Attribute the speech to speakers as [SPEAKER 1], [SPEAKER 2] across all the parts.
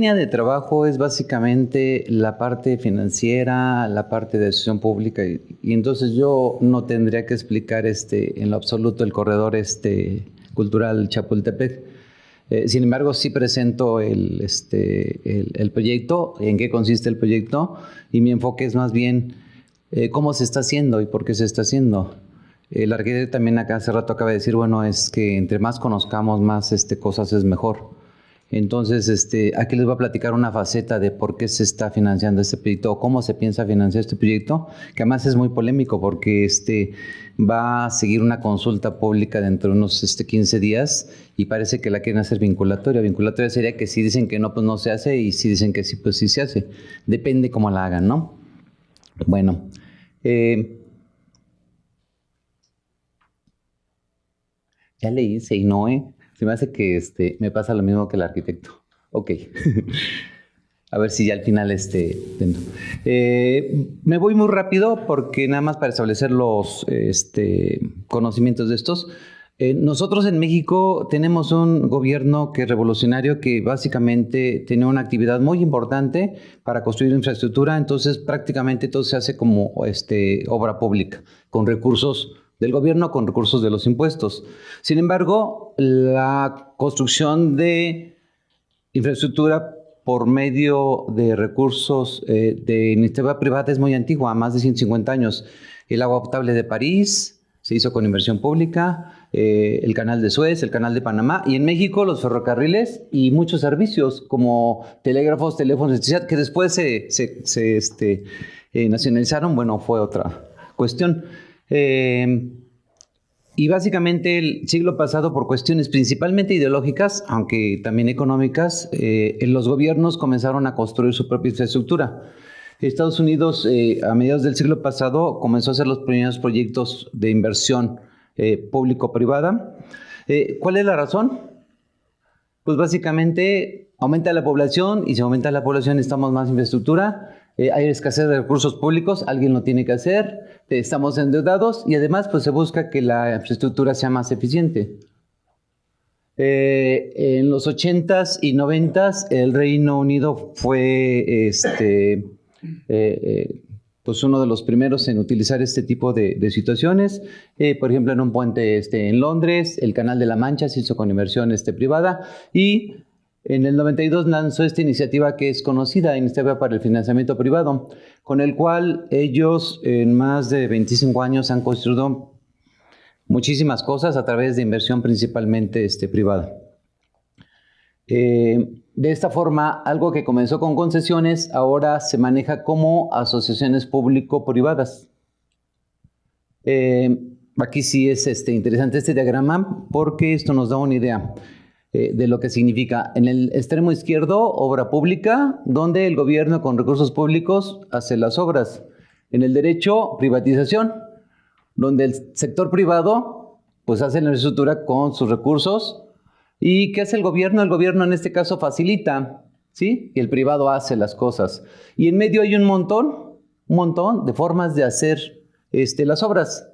[SPEAKER 1] línea de trabajo es básicamente la parte financiera, la parte de decisión pública, y entonces yo no tendría que explicar en lo absoluto el corredor cultural Chapultepec. Sin embargo, sí presento el proyecto, en qué consiste el proyecto, y mi enfoque es más bien cómo se está haciendo y por qué se está haciendo. El arquitecto también acá hace rato acaba de decir, bueno, es que entre más conozcamos, más cosas es mejor. Entonces, aquí les voy a platicar una faceta de por qué se está financiando este proyecto o cómo se piensa financiar este proyecto, que además es muy polémico porque va a seguir una consulta pública dentro de unos 15 días y parece que la quieren hacer vinculatoria. Vinculatoria sería que si dicen que no, pues no se hace, y si dicen que sí, pues sí se hace. Depende cómo la hagan, ¿no? Bueno, ya le hice y no, se me hace que me pasa lo mismo que el arquitecto. Ok. A ver si ya al final me voy muy rápido porque nada más para establecer los conocimientos de estos. Nosotros en México tenemos un gobierno que es revolucionario, que básicamente tiene una actividad muy importante para construir infraestructura. Entonces prácticamente todo se hace como obra pública, con recursos del gobierno, con recursos de los impuestos. Sin embargo, la construcción de infraestructura por medio de recursos de iniciativa privada es muy antigua, más de 150 años. El agua potable de París se hizo con inversión pública, el canal de Suez, el canal de Panamá, y en México los ferrocarriles y muchos servicios como telégrafos, teléfonos, electricidad, que después se nacionalizaron. Bueno, fue otra cuestión. Y básicamente el siglo pasado, por cuestiones principalmente ideológicas, aunque también económicas, los gobiernos comenzaron a construir su propia infraestructura. Estados Unidos, a mediados del siglo pasado, comenzó a hacer los primeros proyectos de inversión público-privada. ¿Cuál es la razón? Pues básicamente aumenta la población, y si aumenta la población necesitamos más infraestructura. Hay escasez de recursos públicos, alguien lo tiene que hacer, estamos endeudados y además pues se busca que la infraestructura sea más eficiente. En los 80s y 90s el Reino Unido fue pues uno de los primeros en utilizar este tipo de situaciones. Por ejemplo, en un puente en Londres, el Canal de la Mancha se hizo con inversión privada, y en el 92 lanzó esta iniciativa que es conocida, Iniciativa para el Financiamiento Privado, con el cual ellos en más de 25 años han construido muchísimas cosas a través de inversión principalmente privada. De esta forma, algo que comenzó con concesiones ahora se maneja como asociaciones público-privadas. Aquí sí es interesante este diagrama porque esto nos da una idea de lo que significa. En el extremo izquierdo, obra pública, donde el gobierno con recursos públicos hace las obras. En el derecho, privatización, donde el sector privado pues hace la infraestructura con sus recursos. ¿Y qué hace el gobierno? El gobierno en este caso facilita, ¿sí? Y el privado hace las cosas. Y en medio hay un montón de formas de hacer las obras.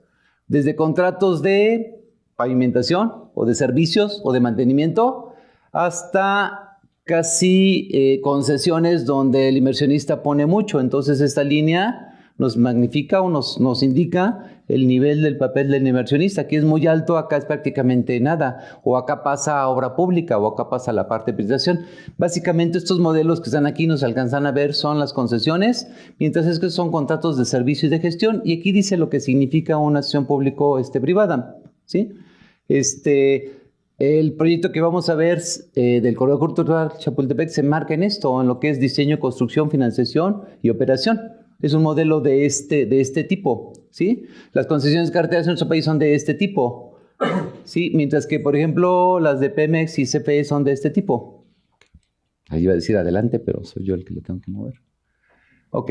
[SPEAKER 1] Desde contratos de pavimentación o de servicios o de mantenimiento hasta casi concesiones donde el inversionista pone mucho. Entonces esta línea nos magnifica o nos indica el nivel del papel del inversionista. Aquí es muy alto, acá es prácticamente nada, o acá pasa a obra pública, o acá pasa la parte de privatización. Básicamente estos modelos que están aquí nos alcanzan a ver son las concesiones, mientras es que son contratos de servicio y de gestión, y aquí dice lo que significa una acción público-privada, ¿sí? El proyecto que vamos a ver del Corredor Cultural Chapultepec se marca en esto, en lo que es diseño, construcción, financiación y operación. Es un modelo de este tipo, ¿sí? Las concesiones carreteras en nuestro país son de este tipo, ¿sí? Mientras que, por ejemplo, las de Pemex y CFE son de este tipo. Ahí iba a decir adelante, pero soy yo el que lo tengo que mover. Ok.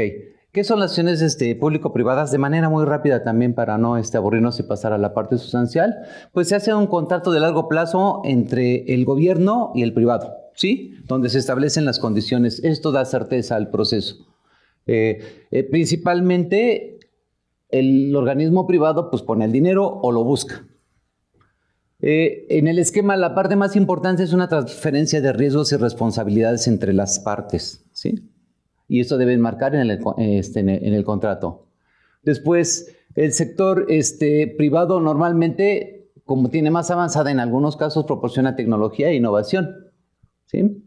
[SPEAKER 1] ¿Qué son las acciones público-privadas? De manera muy rápida también para no aburrirnos y pasar a la parte sustancial, pues se hace un contrato de largo plazo entre el gobierno y el privado, ¿sí? Donde se establecen las condiciones. Esto da certeza al proceso. Principalmente el organismo privado pues pone el dinero o lo busca. En el esquema, la parte más importante es una transferencia de riesgos y responsabilidades entre las partes, ¿sí? Y eso debe marcar en el contrato. Después, el sector privado normalmente, como tiene más avanzada en algunos casos, proporciona tecnología e innovación, ¿sí?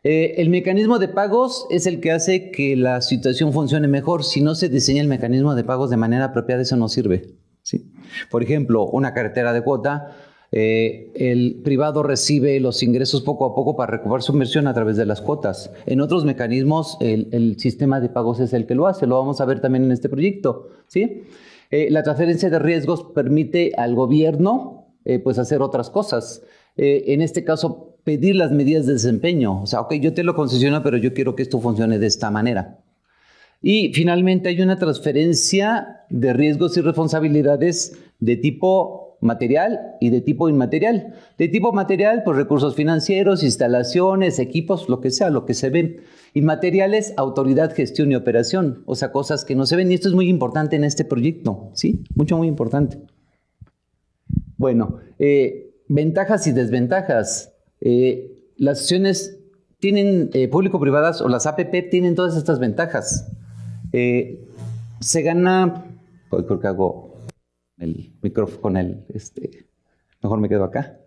[SPEAKER 1] El mecanismo de pagos es el que hace que la situación funcione mejor. Si no se diseña el mecanismo de pagos de manera apropiada, eso no sirve, ¿sí? Por ejemplo, una cartera de cuota, el privado recibe los ingresos poco a poco para recuperar su inversión a través de las cuotas. En otros mecanismos, el sistema de pagos es el que lo hace. Lo vamos a ver también en este proyecto, ¿sí? La transferencia de riesgos permite al gobierno pues hacer otras cosas. En este caso, pedir las medidas de desempeño. O sea, ok, yo te lo concesiono, pero yo quiero que esto funcione de esta manera. Y finalmente hay una transferencia de riesgos y responsabilidades de tipo material y de tipo inmaterial. De tipo material, pues recursos financieros, instalaciones, equipos, lo que sea, lo que se ve. Inmateriales, autoridad, gestión y operación. O sea, cosas que no se ven. Y esto es muy importante en este proyecto, ¿sí? Muy importante. Bueno, ventajas y desventajas. Las acciones tienen público-privadas o las APP tienen todas estas ventajas. Se gana, pues creo que hago el micrófono con el, mejor me quedo acá.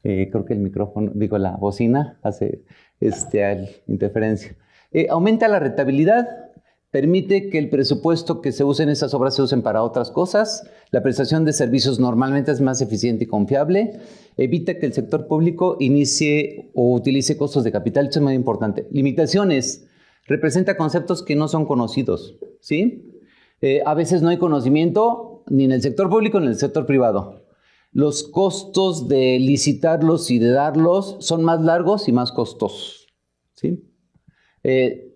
[SPEAKER 1] Creo que el micrófono, digo la bocina, hace interferencia. Aumenta la rentabilidad, permite que el presupuesto que se use en esas obras se usen para otras cosas. La prestación de servicios normalmente es más eficiente y confiable. Evita que el sector público inicie o utilice costos de capital. Esto es muy importante. Limitaciones. Representa conceptos que no son conocidos, ¿sí? A veces no hay conocimiento ni en el sector público ni en el sector privado. Los costos de licitarlos y de darlos son más largos y más costosos, ¿sí?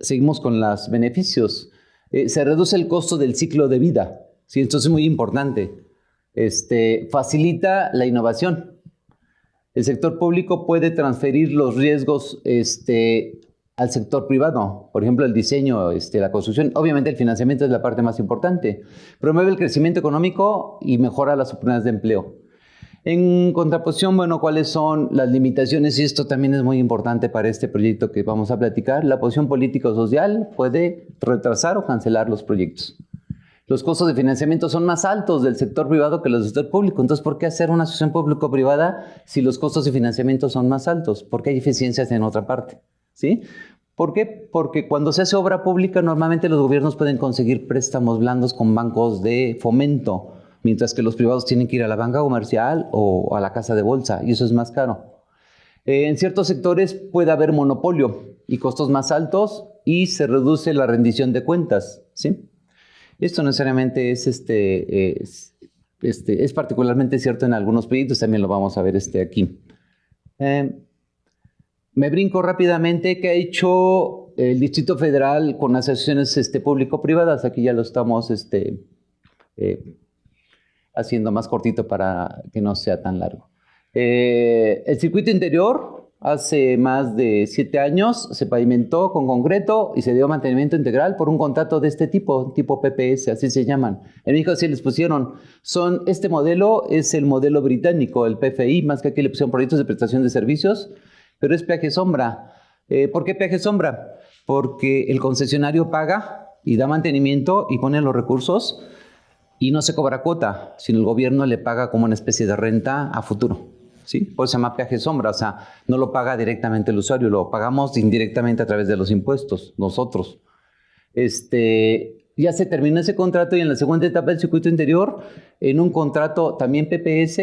[SPEAKER 1] Seguimos con los beneficios. Se reduce el costo del ciclo de vida, ¿sí? Esto es muy importante. Facilita la innovación. El sector público puede transferir los riesgos al sector privado. Por ejemplo, el diseño, la construcción. Obviamente el financiamiento es la parte más importante. Promueve el crecimiento económico y mejora las oportunidades de empleo. En contraposición, bueno, ¿cuáles son las limitaciones? Y esto también es muy importante para este proyecto que vamos a platicar. La posición política o social puede retrasar o cancelar los proyectos. Los costos de financiamiento son más altos del sector privado que los del sector público. Entonces, ¿por qué hacer una asociación público-privada si los costos de financiamiento son más altos? Porque hay eficiencias en otra parte, ¿sí? ¿Por qué? Porque cuando se hace obra pública, normalmente los gobiernos pueden conseguir préstamos blandos con bancos de fomento, mientras que los privados tienen que ir a la banca comercial o a la casa de bolsa, y eso es más caro. En ciertos sectores puede haber monopolio y costos más altos y se reduce la rendición de cuentas, ¿sí? Esto no necesariamente es particularmente cierto en algunos proyectos, también lo vamos a ver aquí. Me brinco rápidamente qué ha hecho el Distrito Federal con asociaciones público-privadas. Aquí ya lo estamos haciendo más cortito para que no sea tan largo. El circuito interior, hace más de 7 años, se pavimentó con concreto y se dio mantenimiento integral por un contrato de este tipo PPS, así se llaman. En México sí les pusieron, este modelo es el modelo británico, el PFI, más que aquí le pusieron proyectos de prestación de servicios, pero es peaje sombra. ¿Por qué peaje sombra? Porque el concesionario paga y da mantenimiento y pone los recursos y no se cobra cuota, sino el gobierno le paga como una especie de renta a futuro, ¿sí? Por eso se llama peaje sombra, o sea, no lo paga directamente el usuario, lo pagamos indirectamente a través de los impuestos, nosotros. Ya se terminó ese contrato y en la segunda etapa del circuito interior, en un contrato también PPS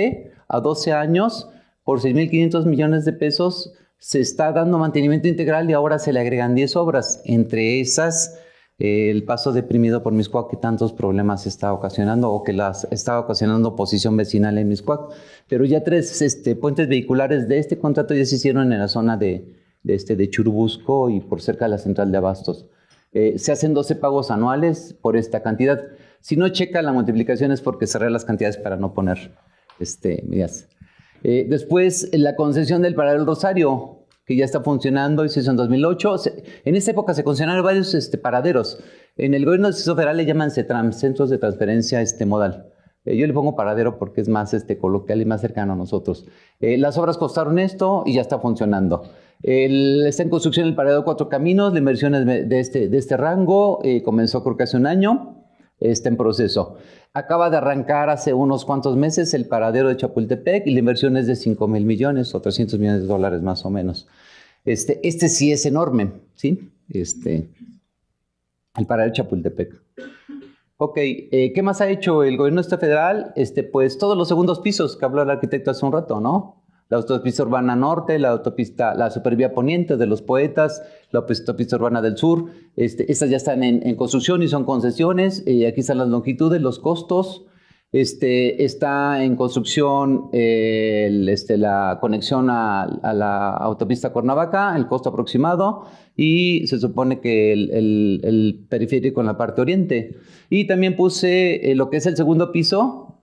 [SPEAKER 1] a 12 años, por 6.500 millones de pesos, se está dando mantenimiento integral y ahora se le agregan 10 obras, entre esas el paso deprimido por Mixcoac que tantos problemas está ocasionando o que las está ocasionando oposición vecinal en Mixcoac. Pero ya 3 puentes vehiculares de este contrato ya se hicieron en la zona de Churubusco y por cerca de la central de Abastos. Se hacen 12 pagos anuales por esta cantidad. Si no checa la multiplicación es porque cerré las cantidades para no poner medidas. Después, la concesión del Paradero Rosario, que ya está funcionando, y se hizo en 2008. En esa época se concesionaron varios paraderos. En el gobierno del Distrito Federal le llaman CETRAM, Centros de Transferencia Modal. Yo le pongo paradero porque es más coloquial y más cercano a nosotros. Las obras costaron esto y ya está funcionando. Está en construcción el paradero Cuatro Caminos, la inversión es de este rango, comenzó creo que hace un año, está en proceso. Acaba de arrancar hace unos cuantos meses el paradero de Chapultepec y la inversión es de 5,000 millones o 300 millones de dólares más o menos. Este sí es enorme, ¿sí? El paradero de Chapultepec. Ok, ¿qué más ha hecho el gobierno federal? Pues todos los segundos pisos que habló el arquitecto hace un rato, ¿no? La autopista urbana norte, la supervía poniente de los Poetas, la autopista urbana del sur, estas ya están en construcción y son concesiones. Aquí están las longitudes, los costos. Está en construcción la conexión a la autopista Cuernavaca, el costo aproximado, y se supone que el periférico en la parte oriente. Y también puse lo que es el segundo piso,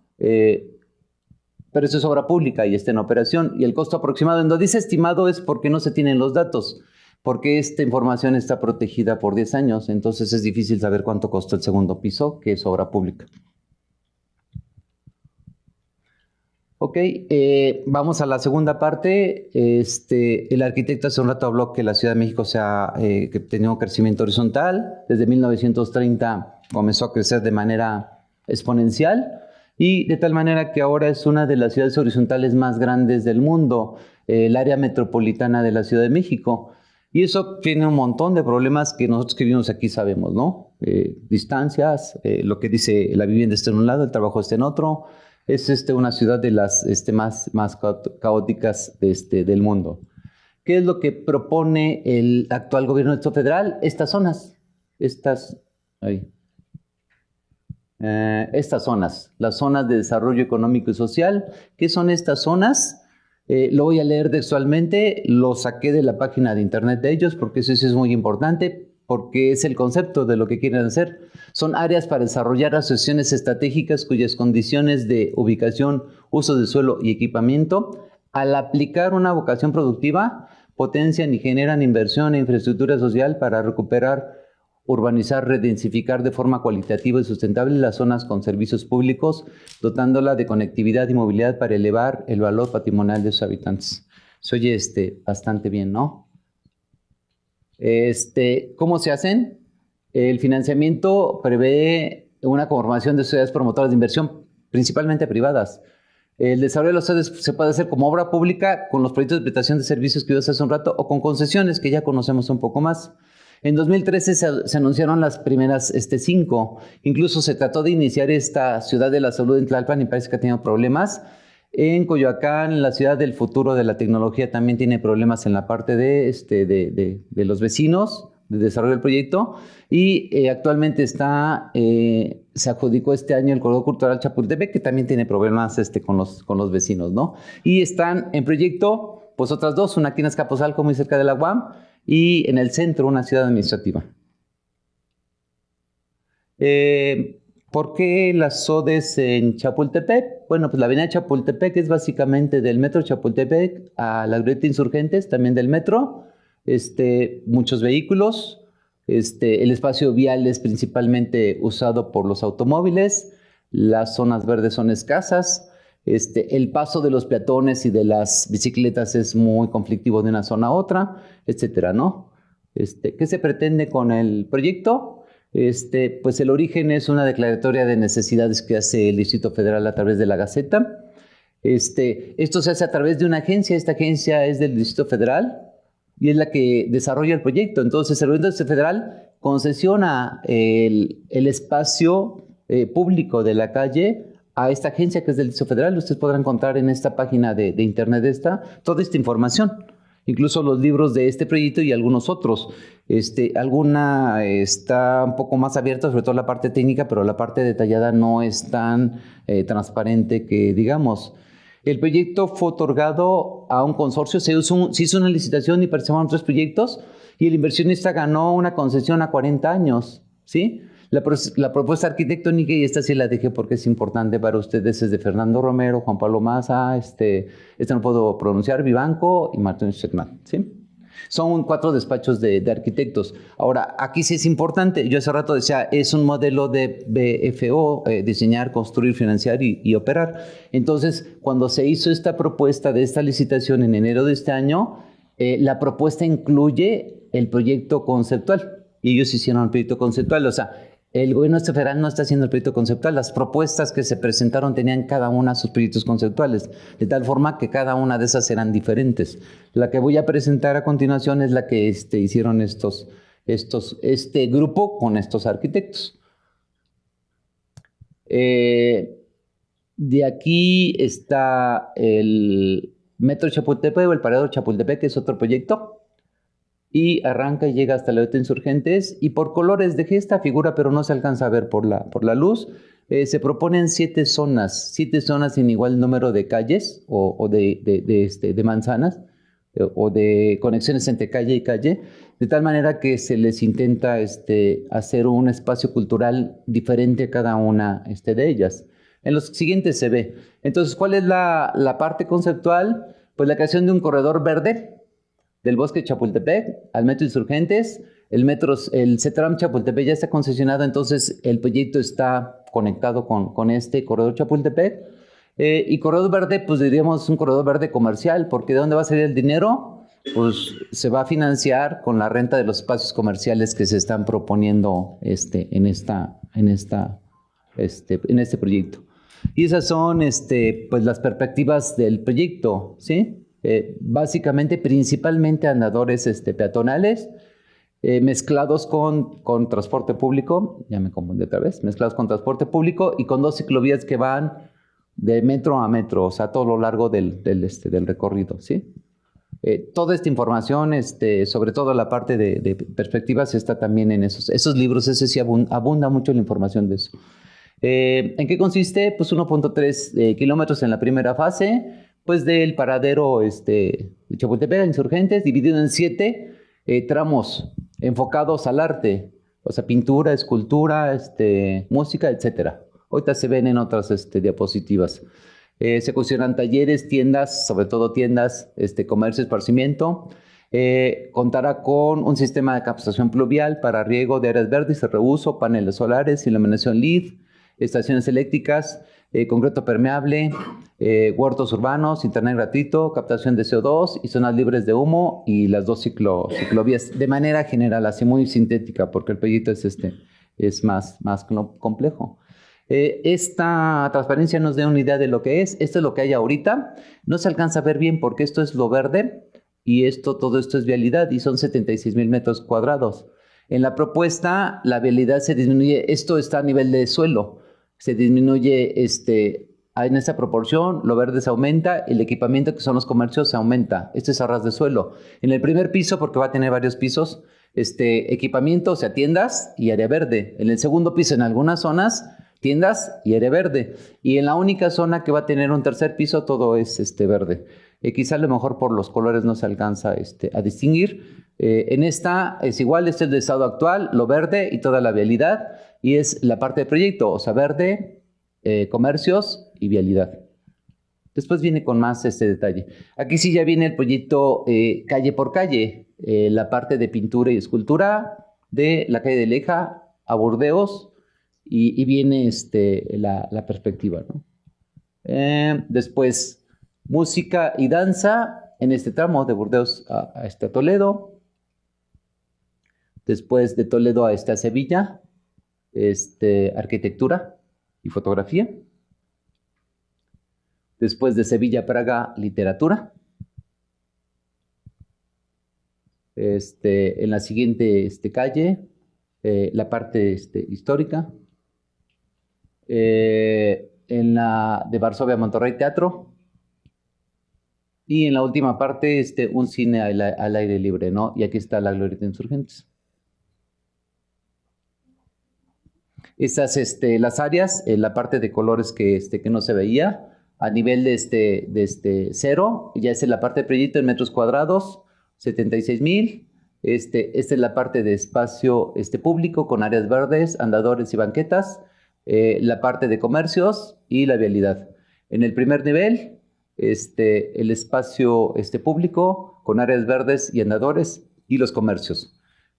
[SPEAKER 1] pero eso es obra pública y está en operación. Y el costo aproximado, en donde dice estimado es porque no se tienen los datos, porque esta información está protegida por 10 años, entonces es difícil saber cuánto costó el segundo piso, que es obra pública. Ok, vamos a la segunda parte. El arquitecto hace un rato habló que la Ciudad de México que tenía un crecimiento horizontal. Desde 1930 comenzó a crecer de manera exponencial y de tal manera que ahora es una de las ciudades horizontales más grandes del mundo, el área metropolitana de la Ciudad de México. Y eso tiene un montón de problemas que nosotros que vivimos aquí sabemos, ¿no? Distancias, lo que dice la vivienda está en un lado, el trabajo está en otro. Es una ciudad de las más caóticas del mundo. ¿Qué es lo que propone el actual gobierno federal? Estas zonas, estas zonas, las zonas de desarrollo económico y social. ¿Qué son estas zonas? Lo voy a leer textualmente, lo saqué de la página de internet de ellos porque eso sí es muy importante, porque es el concepto de lo que quieren hacer. Son áreas para desarrollar asociaciones estratégicas cuyas condiciones de ubicación, uso de suelo y equipamiento, al aplicar una vocación productiva, potencian y generan inversión e infraestructura social para recuperar, urbanizar, redensificar de forma cualitativa y sustentable las zonas con servicios públicos, dotándola de conectividad y movilidad para elevar el valor patrimonial de sus habitantes. Se oye bastante bien, ¿no? ¿Cómo se hacen? El financiamiento prevé una conformación de sociedades promotoras de inversión, principalmente privadas. El desarrollo de las sociedades se puede hacer como obra pública, con los proyectos de prestación de servicios que vimos hace un rato, o con concesiones, que ya conocemos un poco más. En 2013 se anunciaron las primeras 5. Incluso se trató de iniciar esta ciudad de la salud en Tlalpan y parece que ha tenido problemas. En Coyoacán, la ciudad del futuro de la tecnología, también tiene problemas en la parte de los vecinos, de desarrollo del proyecto. Y actualmente se adjudicó este año el Corredor Cultural Chapultepec, que también tiene problemas con los vecinos, ¿no? Y están en proyecto, pues otras dos, una aquí en Azcapotzalco, muy cerca de la UAM, y en el centro, una ciudad administrativa. ¿Por qué las SODES en Chapultepec? Bueno, pues la avenida Chapultepec es básicamente del metro Chapultepec a la Glorieta Insurgentes, también del metro. Muchos vehículos. El espacio vial es principalmente usado por los automóviles. Las zonas verdes son escasas. El paso de los peatones y de las bicicletas es muy conflictivo de una zona a otra, etcétera, ¿no? ¿Qué se pretende con el proyecto? Pues el origen es una declaratoria de necesidades que hace el Distrito Federal a través de la Gaceta. Esto se hace a través de una agencia. Esta agencia es del Distrito Federal y es la que desarrolla el proyecto. Entonces, el gobierno federal concesiona el espacio público de la calle a esta agencia que es del Distrito Federal. Ustedes podrán encontrar en esta página de internet toda esta información. Incluso los libros de este proyecto y algunos otros. Alguna está un poco más abierta, sobre todo la parte técnica, pero la parte detallada no es tan transparente que digamos. El proyecto fue otorgado a un consorcio, se hizo una licitación y participaron 3 proyectos y el inversionista ganó una concesión a 40 años, ¿sí? La propuesta arquitectónica, y esta sí la dejé porque es importante para ustedes, es de Fernando Romero, Juan Pablo Maza, no puedo pronunciar, Vivanco y Martín Schekman, ¿sí? Son 4 despachos de arquitectos. Ahora, aquí sí es importante, yo hace rato decía, es un modelo de BFO, diseñar, construir, financiar y operar. Entonces, cuando se hizo esta propuesta de esta licitación en enero de este año, la propuesta incluye el proyecto conceptual. Y ellos hicieron el proyecto conceptual, o sea, el gobierno federal no está haciendo el proyecto conceptual. Las propuestas que se presentaron tenían cada una sus proyectos conceptuales, de tal forma que cada una de esas eran diferentes. La que voy a presentar a continuación es la que hicieron este grupo con estos arquitectos. De aquí está el Metro Chapultepec o el Parador Chapultepec, que es otro proyecto. Y arranca y llega hasta la de Insurgentes, y por colores dejé esta figura, pero no se alcanza a ver por la luz. Se proponen 7 zonas sin igual número de calles o de manzanas o de conexiones entre calle y calle, de tal manera que se les intenta hacer un espacio cultural diferente a cada una de ellas. En los siguientes se ve. Entonces, ¿cuál es la parte conceptual? Pues la creación de un corredor verde del Bosque de Chapultepec al Metro Insurgentes. El CETRAM Chapultepec ya está concesionado, entonces el proyecto está conectado con este corredor Chapultepec. Y corredor verde, pues diríamos un corredor verde comercial, porque ¿de dónde va a salir el dinero? Pues se va a financiar con la renta de los espacios comerciales que se están proponiendo en este proyecto. Y esas son pues las perspectivas del proyecto, ¿sí? Básicamente, principalmente andadores peatonales, mezclados con transporte público, ya me confundí otra vez, mezclados con transporte público y con 2 ciclovías que van de metro a metro, o sea, a todo lo largo del recorrido, ¿sí? Toda esta información, sobre todo la parte de perspectivas, está también en esos libros. Ese sí abunda mucho la información de eso. ¿En qué consiste? Pues 1.3 kilómetros en la primera fase, pues del paradero de Chapultepec a Insurgentes, dividido en 7 tramos enfocados al arte, o sea, pintura, escultura, música, etcétera. Ahorita se ven en otras diapositivas. Se consideran talleres, tiendas, sobre todo tiendas, comercio, esparcimiento. Contará con un sistema de captación pluvial para riego de áreas verdes y reuso, paneles solares, iluminación LED, estaciones eléctricas, concreto permeable, huertos urbanos, internet gratuito, captación de CO2 y zonas libres de humo, y las 2 ciclovías de manera general, así muy sintética, porque el proyecto es más complejo. Esta transparencia nos da una idea de lo que es. Esto es lo que hay ahorita. No se alcanza a ver bien porque esto es lo verde y todo esto es vialidad, y son 76,000 metros cuadrados. En la propuesta, la vialidad se disminuye. Esto está a nivel de suelo. Se disminuye en esta proporción, lo verde se aumenta, el equipamiento, que son los comercios, se aumenta. Este es a ras de suelo. En el primer piso, porque va a tener varios pisos, equipamiento, o sea, tiendas y área verde. En el segundo piso, en algunas zonas, tiendas y área verde. Y en la única zona que va a tener un tercer piso, todo es verde. Quizá a lo mejor por los colores no se alcanza a distinguir. En esta es igual, este es el estado actual, lo verde y toda la vialidad, y es la parte del proyecto, o sea, verde, comercios y vialidad. Después viene con más detalle. Aquí sí ya viene el proyecto calle por calle, la parte de pintura y escultura de la calle de Leja a Burdeos, y viene la perspectiva, ¿no? Después, música y danza en este tramo de Burdeos a Toledo. Después de Toledo a Sevilla, arquitectura y fotografía. Después de Sevilla a Praga, literatura. En la siguiente calle, la parte histórica. En la de Varsovia a Monterrey, teatro. Y en la última parte, un cine al aire libre, ¿no? Y aquí está la Glorieta de Insurgentes. Esas, las áreas, la parte de colores que no se veía, a nivel de cero, ya es la parte de proyecto en metros cuadrados, 76,000. Esta es la parte de espacio público con áreas verdes, andadores y banquetas, la parte de comercios y la vialidad. En el primer nivel, el espacio público con áreas verdes y andadores y los comercios.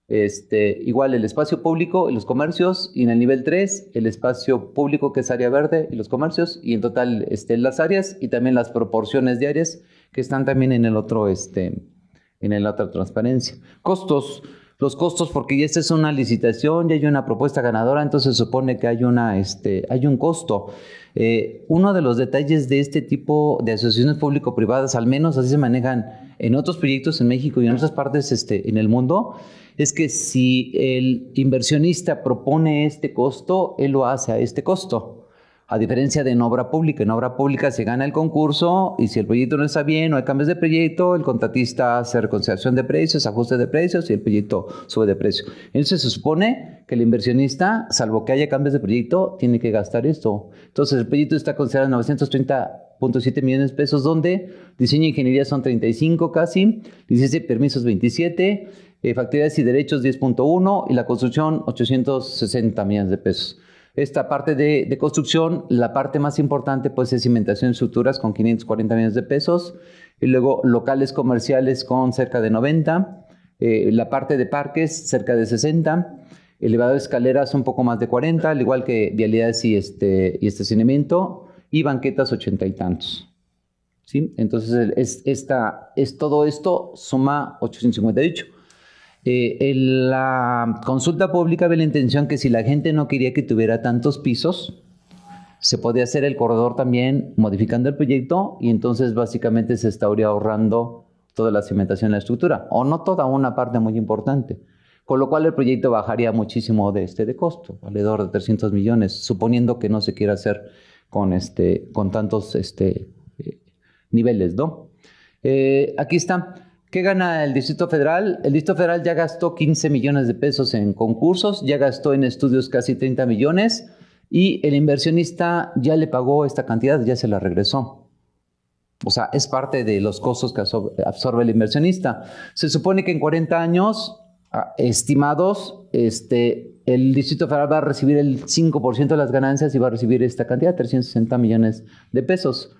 [SPEAKER 1] Igual el espacio público y los comercios, y en el nivel 3 el espacio público que es área verde y los comercios, y en total las áreas y también las proporciones de áreas que están también en el otro, en la otra transparencia. Costos. Los costos, porque ya esta es una licitación, ya hay una propuesta ganadora, entonces se supone que hay un costo. Uno de los detalles de este tipo de asociaciones público-privadas, al menos así se manejan en otros proyectos en México y en otras partes en el mundo, es que si el inversionista propone este costo, él lo hace a este costo. A diferencia de en obra pública se gana el concurso y si el proyecto no está bien o hay cambios de proyecto, el contratista hace reconciliación de precios, ajuste de precios y el proyecto sube de precio. Entonces se supone que el inversionista, salvo que haya cambios de proyecto, tiene que gastar esto. Entonces el proyecto está considerado en 930.7 millones de pesos, donde diseño e ingeniería son 35 casi, licencia y permisos 27, facturas y derechos 10.1 y la construcción 860 millones de pesos. Esta parte de construcción, la parte más importante pues es cimentación y estructuras con 540 millones de pesos y luego locales comerciales con cerca de 90, la parte de parques cerca de 60, elevador de escaleras un poco más de 40, al igual que vialidades y estacionamiento y banquetas 80 y tantos. ¿Sí? Entonces todo esto suma 858. En la consulta pública había la intención que si la gente no quería que tuviera tantos pisos, se podía hacer el corredor también modificando el proyecto y entonces básicamente se estaría ahorrando toda la cimentación en la estructura, o no toda, una parte muy importante, con lo cual el proyecto bajaría muchísimo de costo, alrededor de 300 millones, suponiendo que no se quiera hacer con tantos niveles, ¿no? Aquí está. ¿Qué gana el Distrito Federal? El Distrito Federal ya gastó 15 millones de pesos en concursos, ya gastó en estudios casi 30 millones y el inversionista ya le pagó esta cantidad, ya se la regresó. O sea, es parte de los costos que absorbe el inversionista. Se supone que en 40 años estimados, el Distrito Federal va a recibir el 5% de las ganancias y va a recibir esta cantidad, 360 millones de pesos.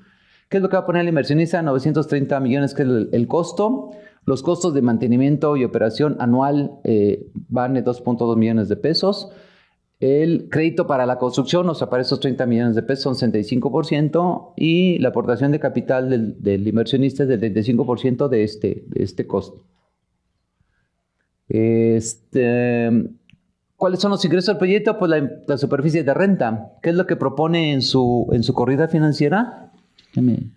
[SPEAKER 1] ¿Qué es lo que va a poner el inversionista? 930 millones, que es el costo. Los costos de mantenimiento y operación anual van de 2.2 millones de pesos. El crédito para la construcción, o sea, para esos 30 millones de pesos son 65% y la aportación de capital del inversionista es del 35% de este costo. ¿Cuáles son los ingresos del proyecto? Pues la superficie de renta. ¿Qué es lo que propone en su corrida financiera? ¿Me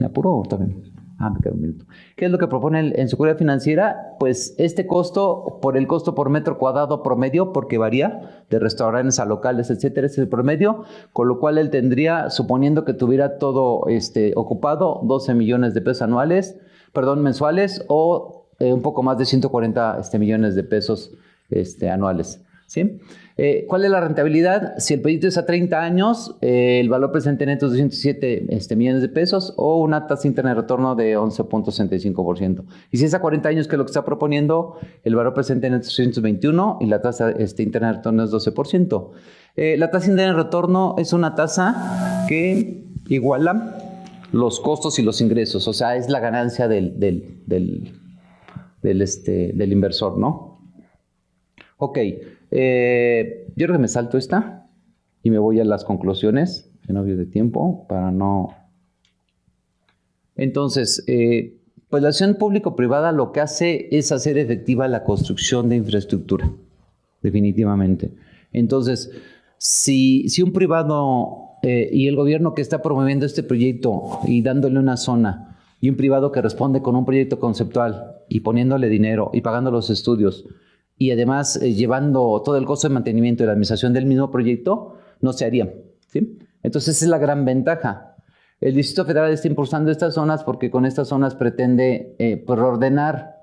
[SPEAKER 1] apuro también? Me queda un minuto. ¿Qué es lo que propone en su corrida financiera? Pues este costo, por el costo por metro cuadrado promedio, porque varía de restaurantes a locales, etcétera, es el promedio, con lo cual él tendría, suponiendo que tuviera todo ocupado, 12 millones de pesos mensuales, o un poco más de 140 millones de pesos anuales. ¿Sí? ¿Cuál es la rentabilidad? Si el proyecto es a 30 años, el valor presente neto es 207 millones de pesos o una tasa interna de retorno de 11.65%. Y si es a 40 años, que es lo que está proponiendo, el valor presente neto es 221 y la tasa interna de retorno es 12%. La tasa interna de retorno es una tasa que iguala los costos y los ingresos, o sea, es la ganancia del inversor, ¿no? Ok. Yo creo que me salto esta y me voy a las conclusiones, que no había de tiempo, para no... Entonces, pues la acción público-privada lo que hace es hacer efectiva la construcción de infraestructura, definitivamente. Entonces, si un privado y el gobierno que está promoviendo este proyecto y dándole una zona, y un privado que responde con un proyecto conceptual y poniéndole dinero y pagando los estudios, y además llevando todo el costo de mantenimiento y la administración del mismo proyecto, no se haría, ¿sí? Entonces esa es la gran ventaja. El Distrito Federal está impulsando estas zonas porque con estas zonas pretende ordenar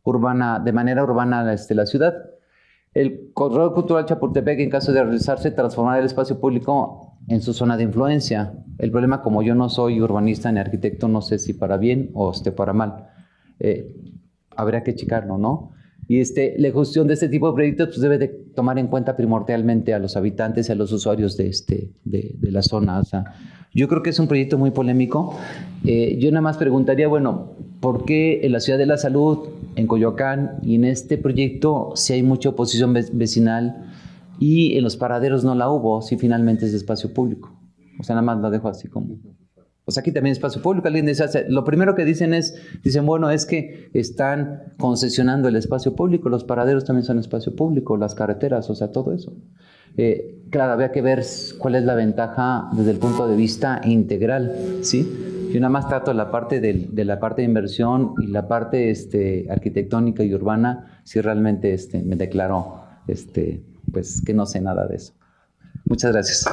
[SPEAKER 1] de manera urbana la ciudad. El Corredor Cultural Chapultepec, en caso de realizarse, transformar el espacio público en su zona de influencia. El problema, como yo no soy urbanista ni arquitecto, no sé si para bien o para mal. Habría que checarlo, ¿no? Y la ejecución de este tipo de proyectos pues, debe de tomar en cuenta primordialmente a los habitantes y a los usuarios de la zona. O sea, Yo creo que es un proyecto muy polémico. Yo nada más preguntaría, bueno, ¿por qué en la Ciudad de la Salud, en Coyoacán y en este proyecto si hay mucha oposición vecinal y en los paraderos no la hubo, si finalmente es espacio público? O sea, nada más la dejo así como... Pues aquí también es espacio público. Alguien dice, lo primero que dicen dicen, bueno, es que están concesionando el espacio público, los paraderos también son espacio público, las carreteras, o sea, todo eso. Claro, había que ver cuál es la ventaja desde el punto de vista integral, ¿sí? Yo nada más trato la parte de la parte de inversión y la parte arquitectónica y urbana, si realmente me declaro pues que no sé nada de eso. Muchas gracias.